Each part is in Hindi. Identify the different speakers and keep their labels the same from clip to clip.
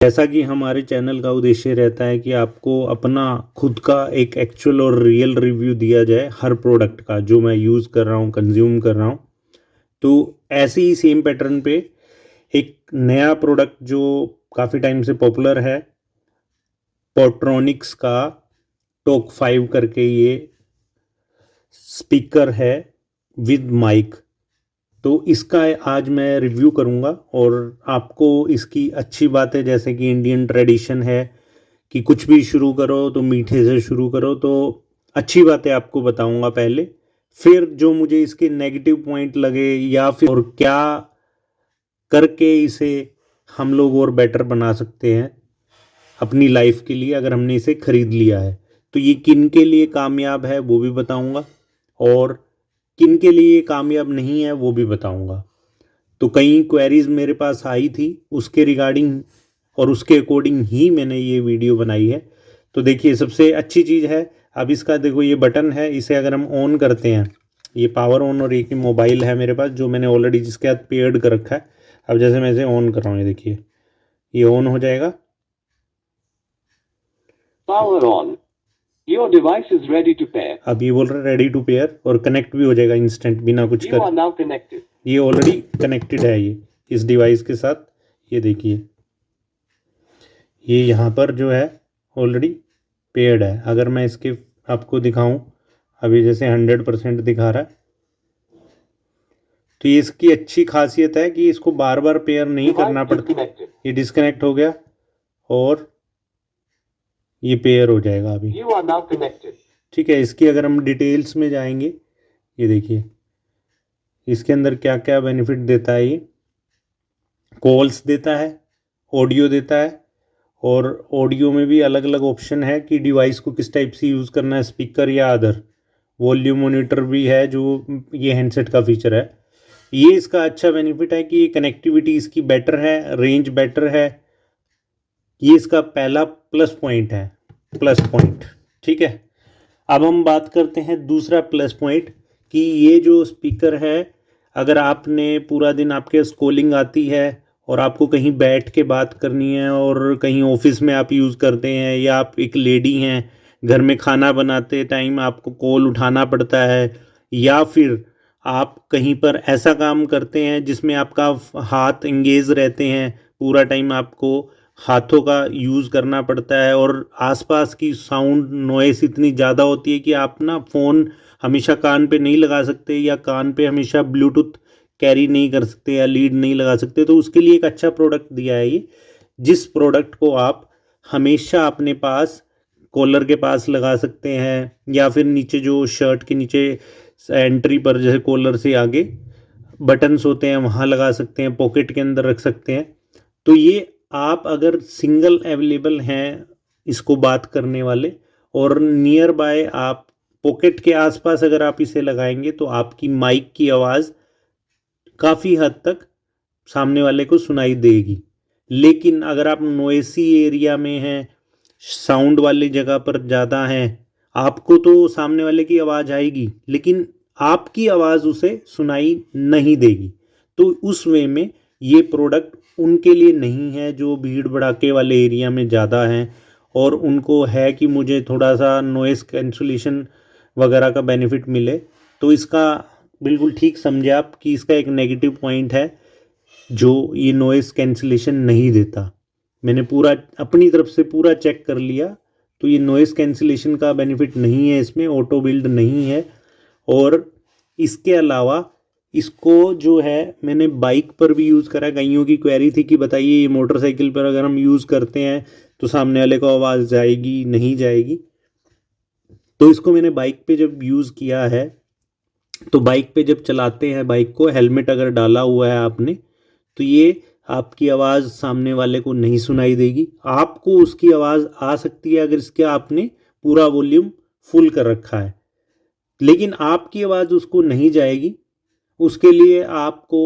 Speaker 1: जैसा कि हमारे चैनल का उद्देश्य रहता है कि आपको अपना खुद का एक एक्चुअल और रियल रिव्यू दिया जाए हर प्रोडक्ट का जो मैं यूज़ कर रहा हूँ, कंज्यूम कर रहा हूँ। तो ऐसे ही सेम पैटर्न पे एक नया प्रोडक्ट जो काफ़ी टाइम से पॉपुलर है, पोर्ट्रॉनिक्स का टॉक 5 करके ये स्पीकर है विद माइक। तो इसका आज मैं रिव्यू करूंगा और आपको इसकी अच्छी बातें, जैसे कि इंडियन ट्रेडिशन है कि कुछ भी शुरू करो तो मीठे से शुरू करो, तो अच्छी बातें आपको बताऊंगा पहले। फिर जो मुझे इसके नेगेटिव पॉइंट लगे या फिर और क्या करके इसे हम लोग और बेटर बना सकते हैं अपनी लाइफ के लिए अगर हमने इसे ख़रीद लिया है, तो ये किन के लिए कामयाब है वो भी बताऊंगा और किन के लिए कामयाब नहीं है वो भी बताऊंगा। तो कई क्वेरीज मेरे पास आई थी उसके रिगार्डिंग और उसके अकॉर्डिंग ही मैंने ये वीडियो बनाई है। तो देखिए, सबसे अच्छी चीज़ है, अब इसका देखो ये बटन है, इसे अगर हम ऑन करते हैं, ये पावर ऑन, और एक मोबाइल है मेरे पास जो मैंने ऑलरेडी जिसके साथ पेयर्ड कर रखा है। अब जैसे मैं इसे ऑन कर रहा हूँ, ये देखिए ये ऑन हो जाएगा।
Speaker 2: Power on, your device is ready to pair.
Speaker 1: अब ये बोल रहा है रेडी टू पेयर और कनेक्ट भी हो जाएगा इंस्टेंट बिना कुछ
Speaker 2: यू आर नाउ कनेक्टेड।
Speaker 1: ये ऑलरेडी कनेक्टेड है ये इस डिवाइस के साथ। ये देखिए ये यहाँ पर जो है ऑलरेडी पेयर्ड है। अगर मैं इसके आपको दिखाऊं, अभी जैसे 100% दिखा रहा है, तो ये इसकी अच्छी खासियत है कि इसको बार बार पेयर नहीं करना पड़ता। ये डिस्कनेक्ट हो गया और ये पेयर हो जाएगा अभी।
Speaker 2: You are now connected.
Speaker 1: ठीक है, इसकी अगर हम डिटेल्स में जाएंगे, ये देखिए इसके अंदर क्या क्या बेनिफिट देता है। ये कॉल्स देता है, ऑडियो देता है, और ऑडियो में भी अलग अलग ऑप्शन है कि डिवाइस को किस टाइप से यूज़ करना है, स्पीकर या अदर। वॉल्यूम मॉनिटर भी है जो ये हैंडसेट का फीचर है। ये इसका अच्छा बेनिफिट है कि कनेक्टिविटी इसकी बेटर है, रेंज बेटर है। ये इसका पहला प्लस पॉइंट है, प्लस पॉइंट। ठीक है, अब हम बात करते हैं दूसरा प्लस पॉइंट कि ये जो स्पीकर है, अगर आपने पूरा दिन आपके कॉलिंग आती है और आपको कहीं बैठ के बात करनी है और कहीं ऑफिस में आप यूज़ करते हैं, या आप एक लेडी हैं घर में खाना बनाते टाइम आपको कॉल उठाना पड़ता है, या फिर आप कहीं पर ऐसा काम करते हैं जिसमें आपका हाथ इंगेज रहते हैं, पूरा टाइम आपको हाथों का यूज़ करना पड़ता है और आसपास की साउंड नॉइस इतनी ज़्यादा होती है कि आप ना फ़ोन हमेशा कान पे नहीं लगा सकते या कान पे हमेशा ब्लूटूथ कैरी नहीं कर सकते या लीड नहीं लगा सकते। तो उसके लिए एक अच्छा प्रोडक्ट दिया है ये, जिस प्रोडक्ट को आप हमेशा अपने पास कॉलर के पास लगा सकते हैं, या फिर नीचे जो शर्ट के नीचे एंट्री पर जैसे कॉलर से आगे बटन्स होते हैं वहाँ लगा सकते हैं, पॉकेट के अंदर रख सकते हैं। तो ये आप अगर सिंगल अवेलेबल हैं इसको बात करने वाले और नियर बाय आप पॉकेट के आसपास अगर आप इसे लगाएंगे तो आपकी माइक की आवाज़ काफ़ी हद तक सामने वाले को सुनाई देगी। लेकिन अगर आप नॉइसी एरिया में हैं, साउंड वाली जगह पर ज़्यादा हैं, आपको तो सामने वाले की आवाज़ आएगी लेकिन आपकी आवाज़ उसे सुनाई नहीं देगी। तो उस वे में ये प्रोडक्ट उनके लिए नहीं है जो भीड़ भड़ाके वाले एरिया में ज़्यादा हैं और उनको है कि मुझे थोड़ा सा नॉइस कैंसलेशन वगैरह का बेनिफिट मिले। तो इसका बिल्कुल ठीक समझे आप कि इसका एक नेगेटिव पॉइंट है जो ये नॉइस कैंसलेशन नहीं देता। मैंने पूरा अपनी तरफ से पूरा चेक कर लिया, तो ये नॉइस कैंसलेशन का बेनिफिट नहीं है, इसमें ऑटो बिल्ड नहीं है। और इसके अलावा इसको जो है मैंने बाइक पर भी यूज़ करा। कईयों की क्वेरी थी कि बताइए ये मोटरसाइकिल पर अगर हम यूज़ करते हैं तो सामने वाले को आवाज़ जाएगी नहीं जाएगी। तो इसको मैंने बाइक पे जब यूज़ किया है, तो बाइक पे जब चलाते हैं बाइक को, हेलमेट अगर डाला हुआ है आपने, तो ये आपकी आवाज़ सामने वाले को नहीं सुनाई देगी। आपको उसकी आवाज़ आ सकती है अगर इसके आपने पूरा वॉल्यूम फुल कर रखा है, लेकिन आपकी आवाज़ उसको नहीं जाएगी। उसके लिए आपको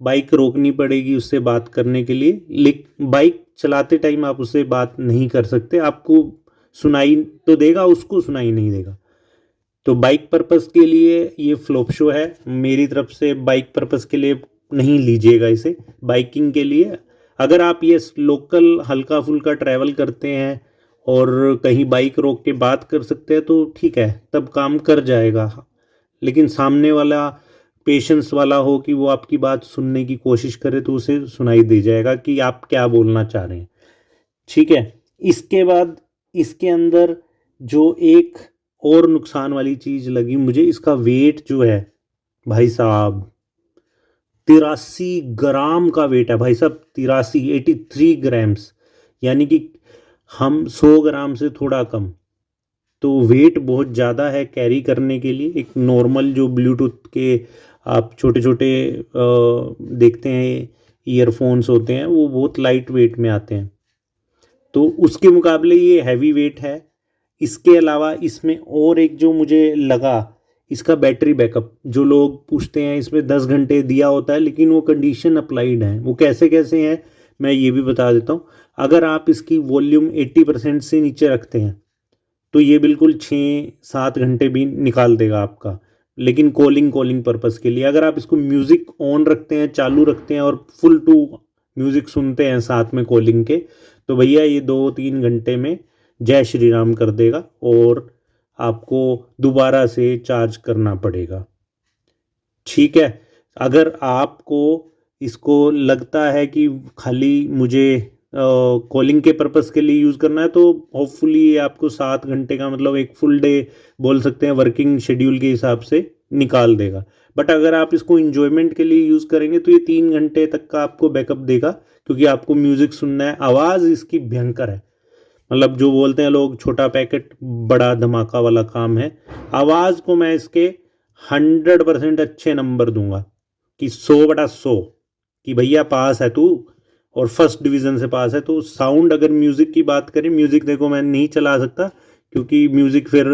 Speaker 1: बाइक रोकनी पड़ेगी उससे बात करने के लिए, लेकिन बाइक चलाते टाइम आप उससे बात नहीं कर सकते। आपको सुनाई तो देगा, उसको सुनाई नहीं देगा। तो बाइक पर्पस के लिए ये फ्लॉप शो है मेरी तरफ से। बाइक पर्पस के लिए नहीं लीजिएगा इसे। बाइकिंग के लिए अगर आप ये लोकल हल्का फुल्का ट्रैवल करते हैं और कहीं बाइक रोक के बात कर सकते हैं तो ठीक है, तब काम कर जाएगा। लेकिन सामने वाला पेशेंस वाला हो कि वो आपकी बात सुनने की कोशिश करे तो उसे सुनाई दे जाएगा कि आप क्या बोलना चाह रहे हैं। ठीक है। इसके बाद इसके अंदर जो एक और नुकसान वाली चीज़ लगी मुझे, इसका वेट जो है भाई साहब, 83 ग्राम का वेट है भाई साहब, 83 ग्राम्स, यानी कि हम 100 ग्राम से थोड़ा कम। तो वेट बहुत ज़्यादा है कैरी करने के लिए। एक नॉर्मल जो ब्लूटूथ के आप छोटे छोटे देखते हैं ईयरफोन्स होते हैं, वो बहुत लाइट वेट में आते हैं, तो उसके मुकाबले ये हैवी वेट है। इसके अलावा इसमें और एक जो मुझे लगा, इसका बैटरी बैकअप। जो लोग पूछते हैं इसमें 10 घंटे दिया होता है, लेकिन वो कंडीशन अप्लाइड है। वो कैसे कैसे हैं मैं ये भी बता देता हूँ। अगर आप इसकी वॉल्यूम 80% से नीचे रखते हैं तो ये बिल्कुल 6-7 घंटे भी निकाल देगा आपका, लेकिन कॉलिंग कॉलिंग पर्पज़ के लिए। अगर आप इसको म्यूज़िक ऑन रखते हैं, चालू रखते हैं और फुल टू म्यूज़िक सुनते हैं साथ में कॉलिंग के, तो भैया ये 2-3 घंटे में जय श्री राम कर देगा और आपको दोबारा से चार्ज करना पड़ेगा। ठीक है। अगर आपको इसको लगता है कि खाली मुझे कॉलिंग के पर्पज़ के लिए यूज़ करना है, तो होपफुली ये आपको 7 घंटे का, मतलब एक फुल डे बोल सकते हैं, वर्किंग शेड्यूल के हिसाब से निकाल देगा। बट अगर आप इसको इन्जॉयमेंट के लिए यूज़ करेंगे तो ये 3 घंटे तक का आपको बैकअप देगा, क्योंकि आपको म्यूज़िक सुनना है। आवाज़ इसकी भयंकर है, मतलब जो बोलते हैं लोग छोटा पैकेट बड़ा धमाका वाला काम है। आवाज़ को मैं इसके 100% अच्छे नंबर दूंगा कि 100/100, कि भैया पास है तू और फर्स्ट डिवीज़न से पास है। तो साउंड, अगर म्यूज़िक की बात करें, म्यूज़िक देखो मैं नहीं चला सकता, क्योंकि म्यूज़िक फिर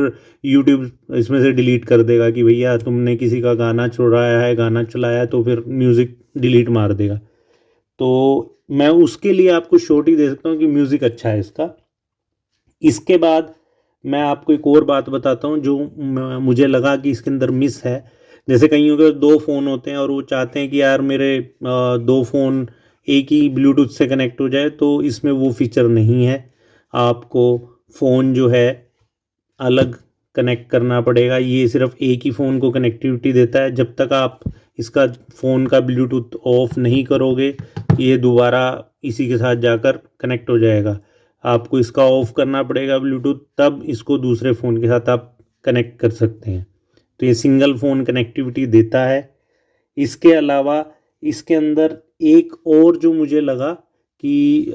Speaker 1: यूट्यूब इसमें से डिलीट कर देगा कि भैया तुमने किसी का गाना चुराया है, गाना चलाया, तो फिर म्यूज़िक डिलीट मार देगा। तो मैं उसके लिए आपको शॉर्ट ही दे सकता हूँ कि म्यूज़िक अच्छा है इसका। इसके बाद मैं आपको एक और बात बताता हूँ जो मुझे लगा कि इसके अंदर मिस है। जैसे कईयों के 2 फ़ोन होते हैं और वो चाहते हैं कि यार मेरे 2 फ़ोन एक ही ब्लूटूथ से कनेक्ट हो जाए, तो इसमें वो फीचर नहीं है। आपको फ़ोन जो है अलग कनेक्ट करना पड़ेगा। ये सिर्फ एक ही फ़ोन को कनेक्टिविटी देता है। जब तक आप इसका फ़ोन का ब्लूटूथ ऑफ नहीं करोगे, ये दोबारा इसी के साथ जाकर कनेक्ट हो जाएगा। आपको इसका ऑफ करना पड़ेगा ब्लूटूथ, तब इसको दूसरे फ़ोन के साथ आप कनेक्ट कर सकते हैं। तो ये सिंगल फ़ोन कनेक्टिविटी देता है। इसके अलावा इसके अंदर एक और जो मुझे लगा कि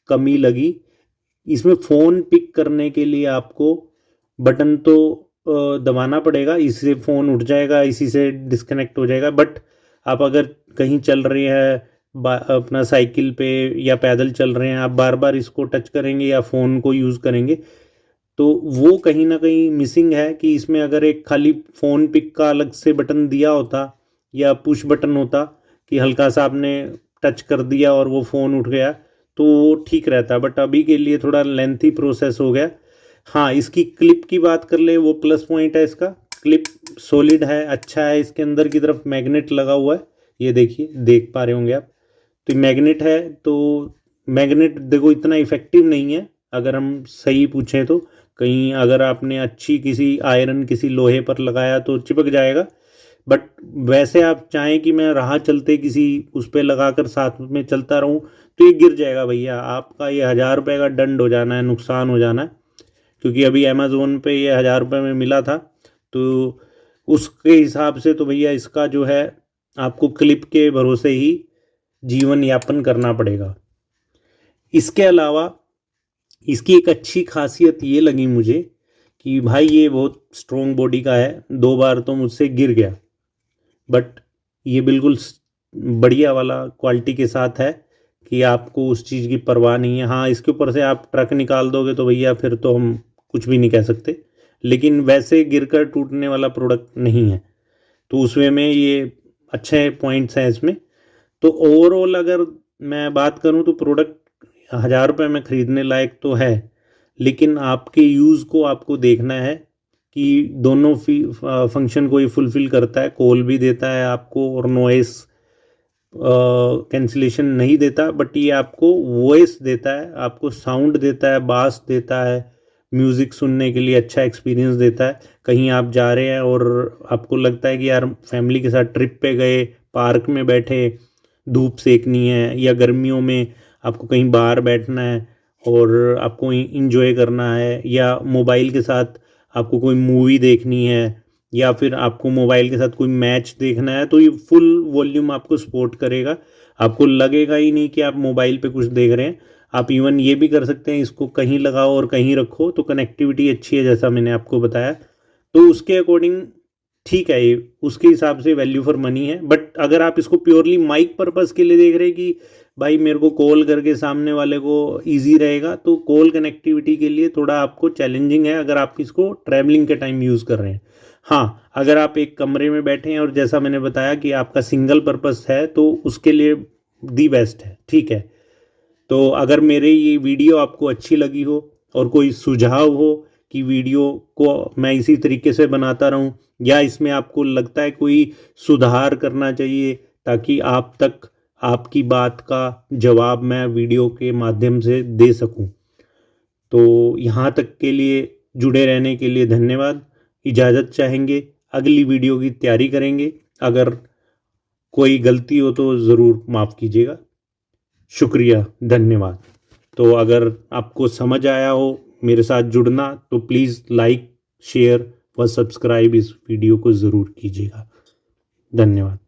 Speaker 1: कमी लगी, इसमें फ़ोन पिक करने के लिए आपको बटन तो दबाना पड़ेगा, इससे फ़ोन उठ जाएगा, इसी से डिस्कनेक्ट हो जाएगा। बट आप अगर कहीं चल रहे हैं, अपना साइकिल पे या पैदल चल रहे हैं, आप बार बार इसको टच करेंगे या फ़ोन को यूज़ करेंगे, तो वो कहीं ना कहीं मिसिंग है। कि इसमें अगर एक खाली फ़ोन पिक का अलग से बटन दिया होता या पुश बटन होता कि हल्का सा आपने टच कर दिया और वो फ़ोन उठ गया, तो वो ठीक रहता। बट अभी के लिए थोड़ा लेंथी प्रोसेस हो गया। हाँ, इसकी क्लिप की बात कर ले, वो प्लस पॉइंट है इसका। क्लिप सॉलिड है, अच्छा है। इसके अंदर की तरफ मैग्नेट लगा हुआ है, ये देखिए, देख पा रहे होंगे आप। तो मैग्नेट है, तो मैग्नेट देखो इतना इफ़ेक्टिव नहीं है अगर हम सही पूछें तो। कहीं अगर आपने अच्छी किसी आयरन किसी लोहे पर लगाया तो चिपक जाएगा। बट वैसे आप चाहें कि मैं राह चलते किसी उस पर लगा कर साथ में चलता रहूं, तो ये गिर जाएगा भैया। आपका ये 1000 रुपये का दंड हो जाना है, नुकसान हो जाना है। क्योंकि अभी अमेज़ोन पे ये 1000 रुपये में मिला था, तो उसके हिसाब से तो भैया इसका जो है आपको क्लिप के भरोसे ही जीवन यापन करना पड़ेगा। इसके अलावा इसकी एक अच्छी खासियत ये लगी मुझे कि भाई ये बहुत स्ट्रॉन्ग बॉडी का है। 2 बार तो मुझसे गिर गया, बट ये बिल्कुल बढ़िया वाला क्वालिटी के साथ है कि आपको उस चीज़ की परवाह नहीं है। हाँ, इसके ऊपर से आप ट्रक निकाल दोगे तो भैया फिर तो हम कुछ भी नहीं कह सकते, लेकिन वैसे गिरकर टूटने वाला प्रोडक्ट नहीं है। तो उस वे में ये अच्छे पॉइंट्स हैं इसमें। तो ओवरऑल अगर मैं बात करूं तो प्रोडक्ट 1000 रुपये में ख़रीदने लायक तो है, लेकिन आपके यूज़ को आपको देखना है कि दोनों फंक्शन को ये फुलफ़िल करता है। कॉल भी देता है आपको और नॉइस कैंसिलेशन नहीं देता, बट ये आपको वॉइस देता है, आपको साउंड देता है, बास देता है, म्यूज़िक सुनने के लिए अच्छा एक्सपीरियंस देता है। कहीं आप जा रहे हैं और आपको लगता है कि यार फैमिली के साथ ट्रिप पे गए, पार्क में बैठे, धूप सेकनी है, या गर्मियों में आपको कहीं बाहर बैठना है और आपको इंजॉय करना है, या मोबाइल के साथ आपको कोई मूवी देखनी है, या फिर आपको मोबाइल के साथ कोई मैच देखना है, तो ये फुल वॉल्यूम आपको सपोर्ट करेगा। आपको लगेगा ही नहीं कि आप मोबाइल पे कुछ देख रहे हैं। आप इवन ये भी कर सकते हैं, इसको कहीं लगाओ और कहीं रखो, तो कनेक्टिविटी अच्छी है जैसा मैंने आपको बताया। तो उसके अकॉर्डिंग ठीक है, ये उसके हिसाब से वैल्यू फॉर मनी है। बट अगर आप इसको प्योरली माइक पर्पस के लिए देख रहे हैं कि भाई मेरे को कॉल करके सामने वाले को ईजी रहेगा, तो कॉल कनेक्टिविटी के लिए थोड़ा आपको चैलेंजिंग है अगर आप इसको ट्रैवलिंग के टाइम यूज़ कर रहे हैं। हाँ, अगर आप एक कमरे में बैठे हैं और जैसा मैंने बताया कि आपका सिंगल पर्पस है, तो उसके लिए दी बेस्ट है। ठीक है, तो अगर मेरे ये वीडियो आपको अच्छी लगी हो और कोई सुझाव हो कि वीडियो को मैं इसी तरीके से बनाता रहूं, या इसमें आपको लगता है कोई सुधार करना चाहिए ताकि आप तक आपकी बात का जवाब मैं वीडियो के माध्यम से दे सकूं, तो यहाँ तक के लिए जुड़े रहने के लिए धन्यवाद। इजाज़त चाहेंगे, अगली वीडियो की तैयारी करेंगे। अगर कोई गलती हो तो ज़रूर माफ़ कीजिएगा। शुक्रिया, धन्यवाद। तो अगर आपको समझ आया हो मेरे साथ जुड़ना, तो प्लीज़ लाइक, शेयर व सब्सक्राइब इस वीडियो को ज़रूर कीजिएगा। धन्यवाद।